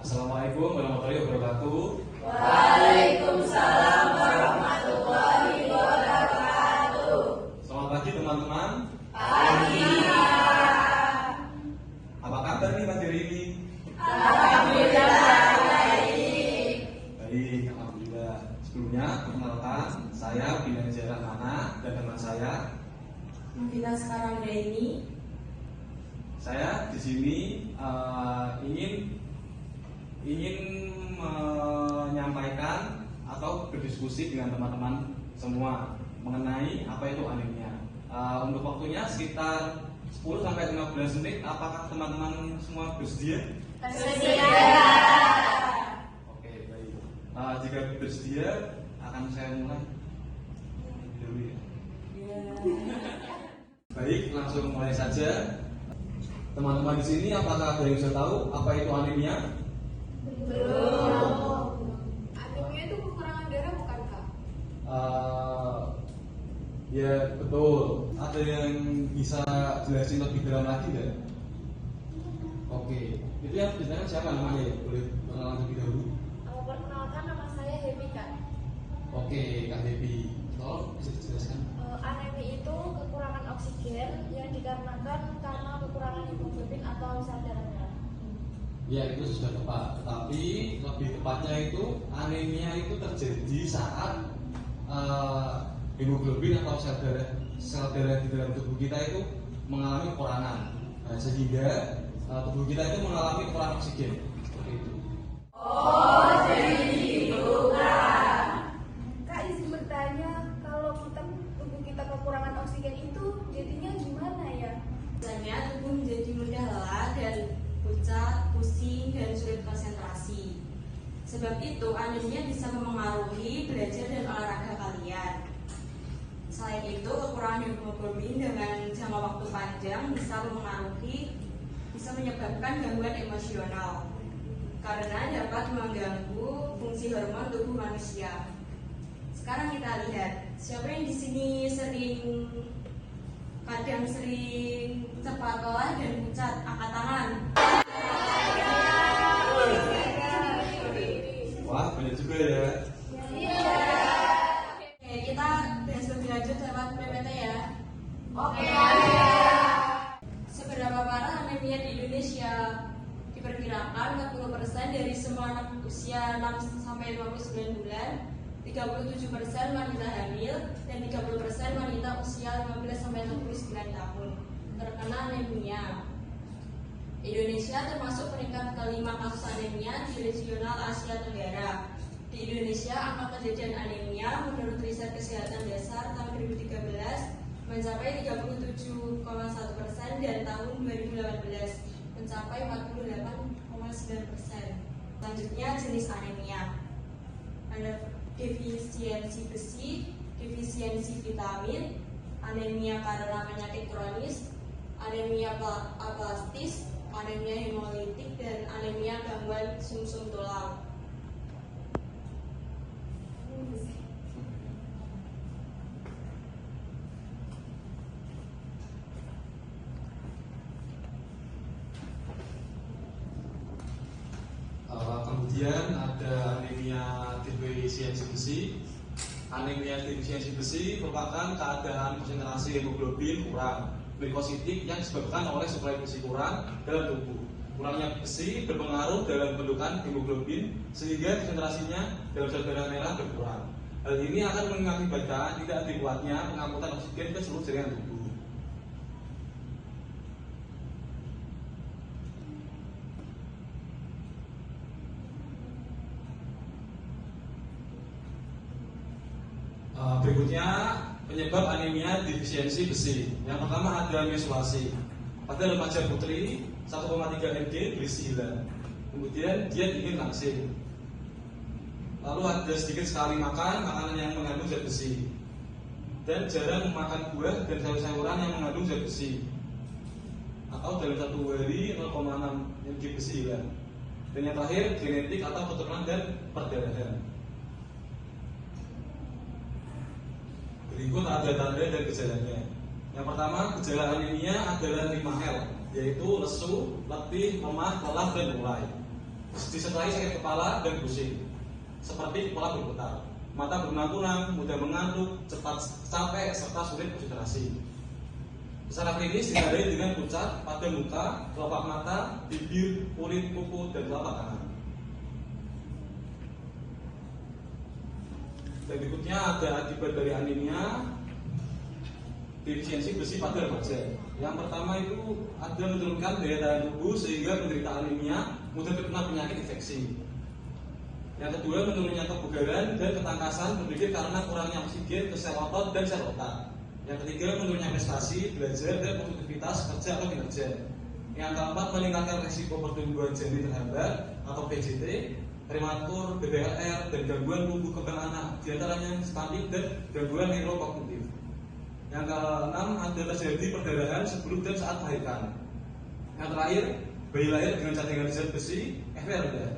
Assalamualaikum warahmatullahi wabarakatuh. Waalaikumsalam warahmatullahi wabarakatuh. Selamat pagi teman-teman. Pagi. Apa kabar nih pagi hari ini? Alhamdulillah baik. Baik, alhamdulillah. Sebelumnya perkenalkan, saya Bina Neja Rahmana dan teman saya Kita sekarang ini Saya di sini ingin menyampaikan atau berdiskusi dengan teman-teman semua mengenai apa itu anemia. Untuk waktunya sekitar 10 sampai 15 menit. Apakah teman-teman semua bersedia? bersedia. Oke, baik. Jika bersedia, akan saya mulai dulu ya. Baik, langsung mulai saja. Teman-teman di sini apakah ada yang sudah tahu apa itu anemia? Belum. Anemia itu kekurangan darah bukan Kak? Ya betul. Ada yang bisa jelasin lebih dalam lagi tidak? Oke, itu yang biasanya siapa namanya ya? Boleh perkenalan terlebih dahulu. Perkenalkan, nama saya Happy Kak. Oke, Kak Devi, tolong bisa dijelaskan. Anemia itu kekurangan oksigen yang dikarenakan karena kekurangan hemoglobin atau sel darah merah. Ya itu sudah tepat. Tetapi lebih tepatnya itu anemia itu terjadi saat hemoglobin atau sel darah di dalam tubuh kita itu mengalami kekurangan, sehingga tubuh kita itu mengalami kekurangan oksigen seperti itu. Oh, jadi gitu Kak. Kak, izin bertanya, kalau tubuh kita kekurangan oksigen itu jadinya gimana ya? Biasanya tubuh menjadi mudah lelah dan pucat, pusing, dan sulit konsentrasi. Sebab itu, anemia bisa memengaruhi belajar dan olahraga kalian. Selain itu, kekurangan hemoglobin dengan jangka waktu panjang bisa menyebabkan gangguan emosional karena dapat mengganggu fungsi hormon tubuh manusia. Sekarang kita lihat, siapa yang di sini kadang sering cepat lelah dan pucat, angkat tangan. Wah, banyak juga ya. Oke, kita bahas lebih lanjut lewat PPT ya. Oke. Seberapa parah anemia di Indonesia? Diperkirakan 40% dari semua anak usia 6 sampai 59 bulan, 37% wanita hamil, dan 30% wanita usia 15 sampai 69 tahun terkena anemia. Indonesia termasuk peringkat kelima kasus anemia di regional Asia Tenggara. Di Indonesia, angka kejadian anemia menurut riset kesehatan dasar tahun 2013 mencapai 37,1% dan tahun 2018 mencapai 48,9%. Selanjutnya, jenis anemia. Ada defisiensi besi, defisiensi vitamin, anemia karena penyakit kronis, anemia aplastis, anemia hemolitik, dan anemia gangguan sumsum tulang. Kemudian ada anemia defisiensi besi. Anemia defisiensi besi merupakan keadaan konsentrasi hemoglobin kurang glikosidik yang disebabkan oleh suplai besi kurang dalam tubuh. Kurangnya besi berpengaruh dalam bentukan hemoglobin sehingga konsentrasinya dalam sel darah merah berkurang. Hal ini akan mengakibatkan tidak adekuatnya pengangkutan oksigen ke seluruh jaringan tubuh. Berikutnya penyebab anemia defisiensi besi. Yang pertama ada menstruasi. Pada remaja putri 1,3 mg berisi hilang. Kemudian dia ingin langsing. Lalu ada sedikit sekali makan makanan yang mengandung zat besi. Dan jarang memakan buah dan sayur-sayuran yang mengandung zat besi. Atau dalam satu hari 0,6 mg besi hilang. Dan yang terakhir genetik atau keturunan dan perdarahan. Berikut ada tanda dan gejalanya. Yang pertama, gejala anemia adalah 5L, yaitu lesu, letih, lemah, lelah, dan mulai. disertai sakit kepala dan pusing, seperti kepala berputar, mata berkunang-kunang, mudah mengantuk, cepat capek, serta sulit konsentrasi. Secara klinis ditandai dengan pucat pada muka, kelopak mata, bibir, kulit, kuku, dan telapak tangan. Dan berikutnya ada akibat dari anemia defisiensi besi pada remaja. Yang pertama itu ada menurunkan daya tahan tubuh sehingga penderita anemia mudah terkena penyakit infeksi. Yang kedua, menurunnya kebugaran dan ketangkasan berpikir karena kurangnya oksigen ke sel otot dan sel otak. Yang ketiga, menurunnya prestasi, belajar, dan produktivitas kerja atau kinerja. Yang keempat, meningkatkan risiko pertumbuhan janin terhambat atau PJT, prematur, BBLR, dan gangguan tumbuh kembang anak, diantaranya stunting dan gangguan neurokognitif. Yang keenam, ada terjadi perdarahan sebelum dan saat melahirkan. Yang terakhir, bayi lahir dengan cadangan zat besi, FR rendah.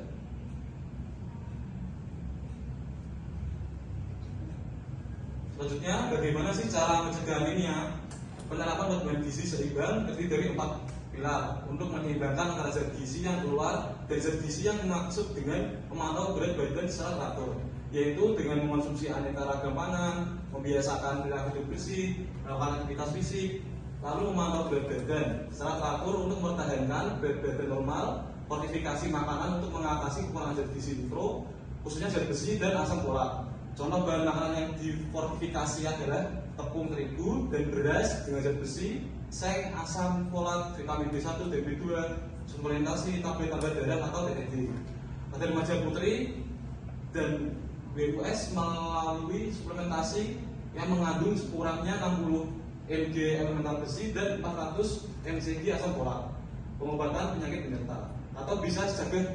Selanjutnya, bagaimana sih cara mencegah anemia? Penerapan manajemen gizi seimbang terdiri dari 4 pilar untuk menyeimbangkan antara zat gizi yang keluar dan zat gizi yang masuk dengan memantau berat badan secara teratur, yaitu dengan mengonsumsi aneka ragam pangan, membiasakan perilaku hidup bersih, melakukan aktivitas fisik, lalu memantau berat badan secara teratur untuk mempertahankan berat badan normal, fortifikasi makanan untuk mengatasi kekurangan zat gizi mikro, khususnya zat besi dan asam folat. Contoh bahan makanan yang difortifikasi adalah tepung terigu dan beras dengan zat besi, seng, asam folat, vitamin B1 dan B2, suplementasi, tablet tambah darah atau TTD. Pada remaja putri dan WUS melalui suplementasi yang mengandung sekurangnya 60 mg elemental besi dan 400 mg asam folat. Pengobatan penyakit penyerta atau bisa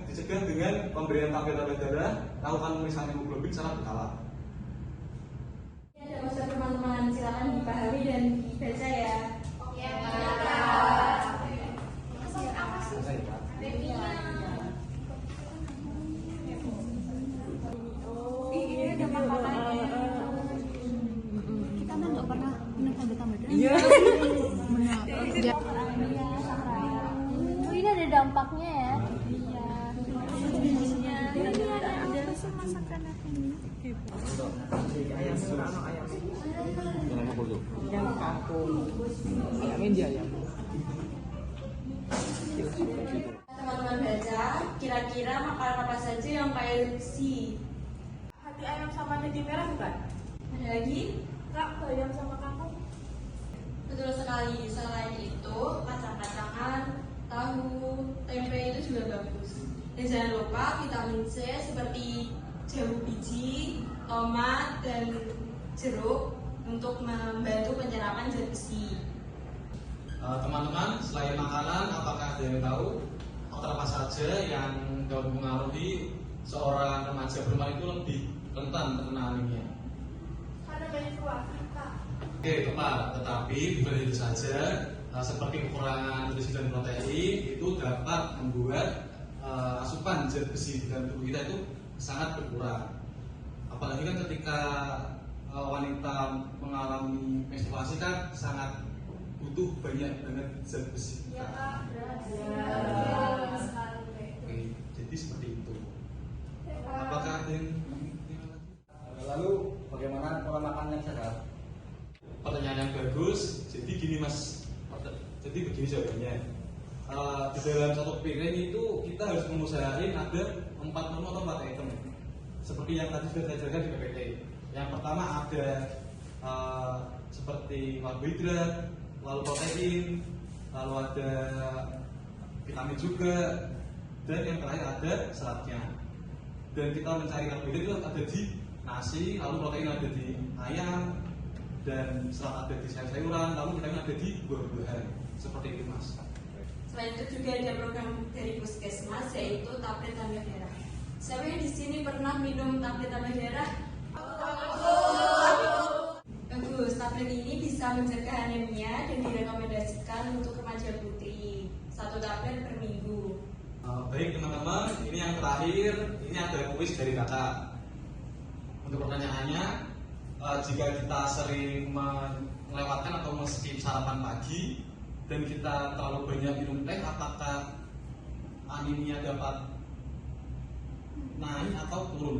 dicegah dengan pemberian tablet tambah darah, lakukan pemeriksaan hemoglobin secara berkala. Ada masalah teman-teman, silakan dipahami dan dibaca ya. Oke, Kak. Maksud apa sih? Anemia. Ini ada makanannya. Kita nggak pernah minum tambah-tambah. Iya. Ini ada dampaknya ya. Iya. Ini ada masakan ini. Yang kampung ayamnya dia ayam. Teman-teman baca, kira-kira makanan apa saja yang kaya besi? Hati ayam sama daging merah bukan? Ada lagi? Kak, bayam sama kangkung. Betul sekali. Selain itu, kacang-kacangan, tahu, tempe itu juga bagus. Dan jangan lupa vitamin C seperti jambu biji, tomat, dan jeruk untuk membantu penyerapan zat besi. Teman-teman, selain makanan, apakah ada yang tahu faktor apa saja yang dapat mempengaruhi seorang remaja perempuan itu lebih rentan terkena anemia? Karena banyak keluarga, Kak. Oke, tepat. Tetapi bukan itu saja, seperti kekurangan nutrisi dan protein itu dapat membuat asupan zat besi di dalam tubuh kita itu sangat berkurang. Apalagi kan ketika wanita mengalami menstruasi kan sangat butuh banyak banget zat besi. Iya, Kak. Oke, jadi seperti itu. Apakah ada yang Lalu bagaimana pola makan yang sehat? pertanyaan yang bagus? Jadi gini Mas, jadi begini jawabannya. Di dalam satu piring itu kita harus mengusahakan ada 4 menu atau 4 item. Seperti yang tadi sudah saya jelaskan di PPT. Yang pertama ada seperti karbohidrat, lalu protein, lalu ada vitamin juga, dan yang terakhir ada seratnya. Dan kita mencari karbohidrat itu ada di nasi, lalu protein ada di ayam, dan serat ada di sayur-sayuran, lalu vitamin ada di buah-buahan. Seperti itu Mas. Selain itu juga ada program dari Puskesmas yaitu tablet tambah darah. Siapa yang di sini pernah minum tablet tambah darah? Bagus, tablet ini bisa mencegah anemia dan direkomendasikan untuk remaja putri. 1 tablet per minggu. Baik teman-teman, ini yang terakhir, ini ada kuis dari kakak. Untuk pertanyaannya, jika kita sering melewatkan atau men-skip sarapan pagi dan kita terlalu banyak minum teh, apakah anemia dapat naik atau turun?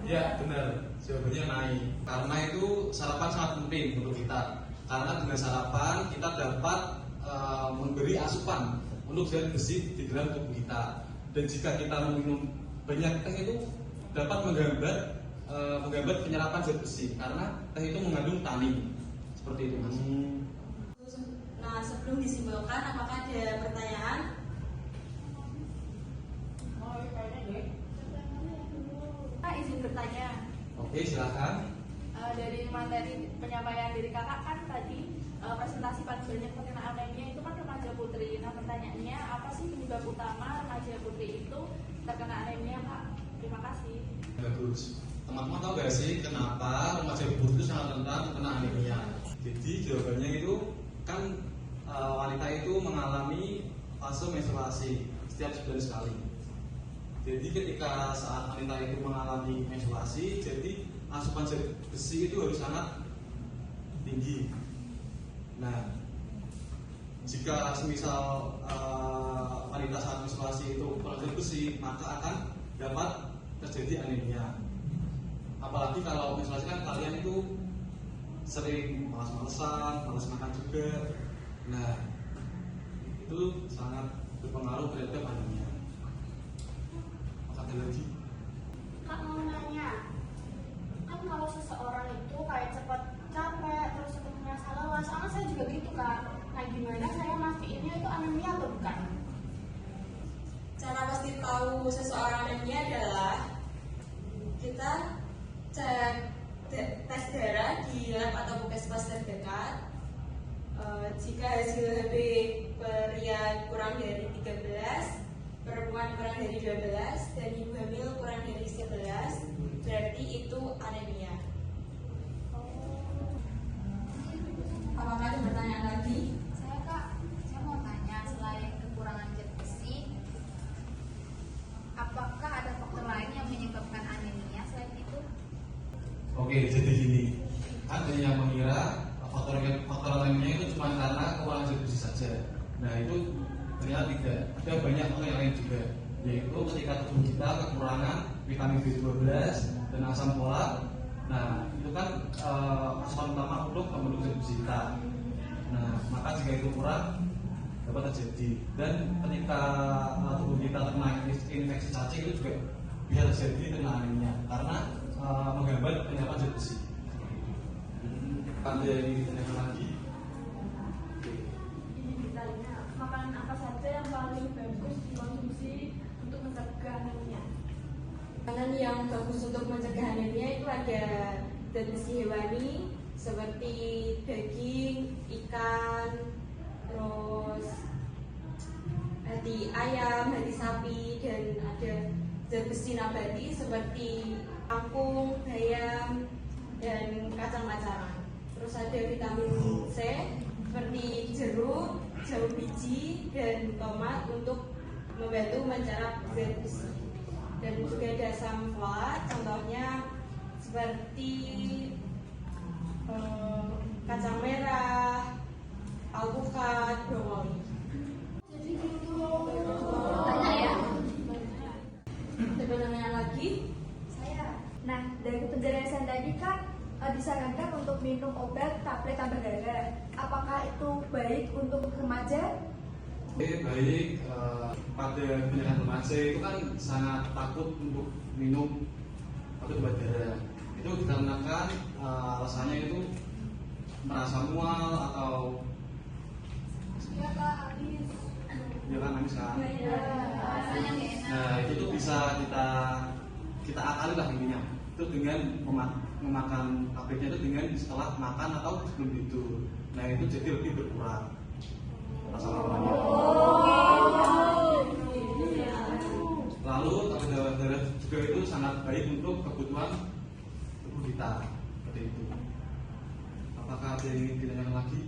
Ya benar, jawabannya naik. Karena itu sarapan sangat penting untuk kita. Karena dengan sarapan kita dapat memberi asupan untuk zat besi di dalam tubuh kita. Dan jika kita meminum banyak teh itu dapat menghambat penyerapan zat besi karena teh itu mengandung tanin. Seperti itu, Mas. Nah, sebelum disimpulkan, apakah ada pertanyaan? Kak, izin bertanya. Oke, silakan. Dari materi penyampaian dari kakak kan tadi presentasi paling banyak terkena anemia itu kan remaja putri. Nah, pertanyaannya apa sih penyebab utama remaja putri itu terkena anemia, Kak? Terima kasih. Bagus. Teman-teman tahu gak sih kenapa remaja putri itu sangat rentan terkena anemia? Jadi jawabannya itu kan wanita itu mengalami fase menstruasi setiap sebulan sekali. Jadi ketika saat wanita itu mengalami menstruasi, jadi asupan zat besi itu harus sangat tinggi. Nah, jika semisal wanita saat menstruasi itu kurang zat besi, maka akan dapat terjadi anemia. Apalagi kalau menstruasi kan kalian itu sering malas-malesan, malas makan juga. Nah, itu sangat berpengaruh terhadap anemia. Ada lagi? Kak mau nanya, kan kalau seseorang itu kayak cepat capek terus cepat merasa lelah, soalnya saya juga gitu Kak. Nah gimana saya mastiinnya itu anemia atau bukan? Cara pasti tahu seseorang anemia adalah kita cek tes darah di lab atau puskesmas terdekat. Jika hasil HB pria kurang dari 13, perempuan kurang dari 12, dan ibu hamil kurang dari 11, berarti itu anemia. Apakah ada pertanyaan lagi? Saya mau tanya, selain kekurangan zat besi, apakah ada faktor lain yang menyebabkan anemia selain itu? Oke, jadi gini, kan ada yang mengira faktor anemia itu cuma karena kekurangan zat besi saja. Nah itu ternyata tidak, ada banyak faktor yang lain juga, yaitu ketika tubuh kita kekurangan vitamin B12 dan asam folat. Nah itu kan asupan utama untuk membentuk zat besi kita. Nah maka jika itu kurang dapat terjadi, dan ketika tubuh kita terkena infeksi cacing itu juga bisa terjadi kena anemia karena menghambat penyerapan zat besi. Ada yang ditanyakan lagi? Ini ditanya, makanan apa saja yang paling bagus dikonsumsi untuk mencegah anemia? Makanan yang bagus untuk mencegah anemia itu ada zat besi hewani seperti daging, ikan, terus hati ayam, hati sapi, dan ada zat besi nabati seperti kangkung, bayam, dan kacang-kacangan. Terus ada vitamin C seperti jeruk, jeruk biji, dan tomat untuk membantu mencerap zat besi. Dan juga ada asam folat, contohnya seperti kacang merah, alpukat, brokoli. Jadi gitu. Tanya ya. Ada pertanyaan lagi? Nah, dari penjelasan tadi Kak, disarankan untuk minum obat tablet tambah darah. Apakah itu baik untuk remaja? Baik, pada penyataan remaja itu kan sangat takut untuk minum obat darah. Itu dikarenakan alasannya itu merasa mual atau Ya Kak, habis. ya kan habis kan. Rasanya nggak enak. Nah itu tuh bisa kita akali lah intinya. Itu dengan memakan tabletnya itu dengan setelah makan atau sebelum tidur. Nah itu jadi lebih berkurang rasa lapar. Lalu tablet darah juga itu sangat baik untuk kebutuhan tubuh kita seperti itu. Apakah ada yang ingin ditanyakan lagi?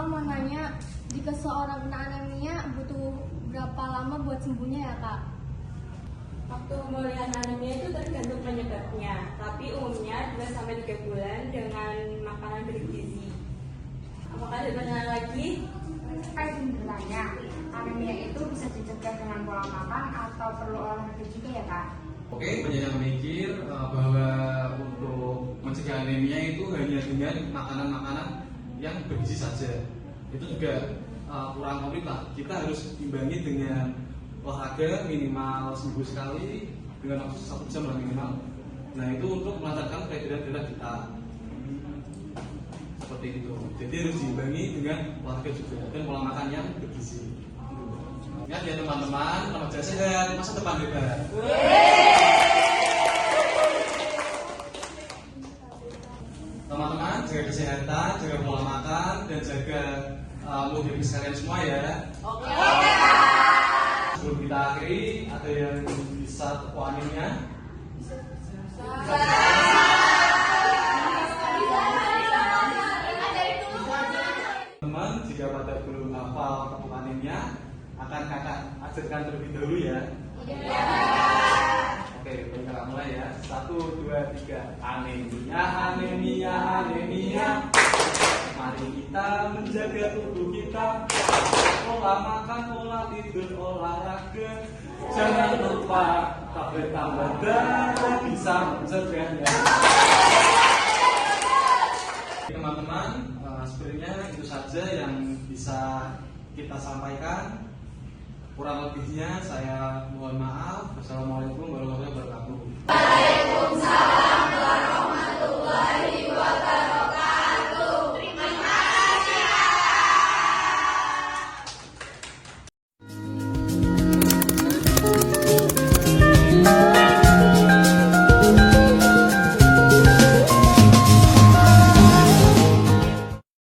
Mau nanya, jika seorang kena anemia butuh berapa lama buat sembuhnya ya Kak? Waktu pemulihan anemia itu tergantung penyebab penyebabnya, tapi umumnya 2-3 bulan dengan makanan bergizi. Apakah ada pertanyaan lagi? Saya ingin bertanya, anemia itu bisa dicegah dengan pola makan atau perlu olahraga juga ya Kak? Oke, banyak yang mikir bahwa untuk mencegah anemia itu hanya dengan makanan-makanan yang bergizi saja. Itu juga kurang komplit lah. Kita harus imbangi dengan olahraga minimal seminggu sekali dengan waktu 1 jam lah minimal. Nah itu untuk melancarkan peredaran darah kita. Seperti itu. Jadi harus diimbangi dengan olahraga juga dan pola makan yang bergizi. Ingat ya teman-teman, remaja sehat, masa depan hebat. Teman-teman, jaga kesehatan, jaga pola makan, dan jaga mood habis kalian semua ya. Oke. Sebelum kita akhiri, ada yang bisa tepuk aninnya? Teman, jika pada belum hafal tepuk aninnya, akan kakak ajarkan terlebih dahulu ya. Oke, baik kakak mulai ya. 1, 2, 3. Anemia, anemia, anemia. Mari kita menjaga tubuh kita. Pola makan, pola tidur, olahraga. Jangan lupa tablet tambah darah bisa mencegahnya. Teman-teman, sebenarnya itu saja yang bisa kita sampaikan. Kurang lebihnya saya mohon maaf. Wassalamualaikum warahmatullahi wabarakatuh.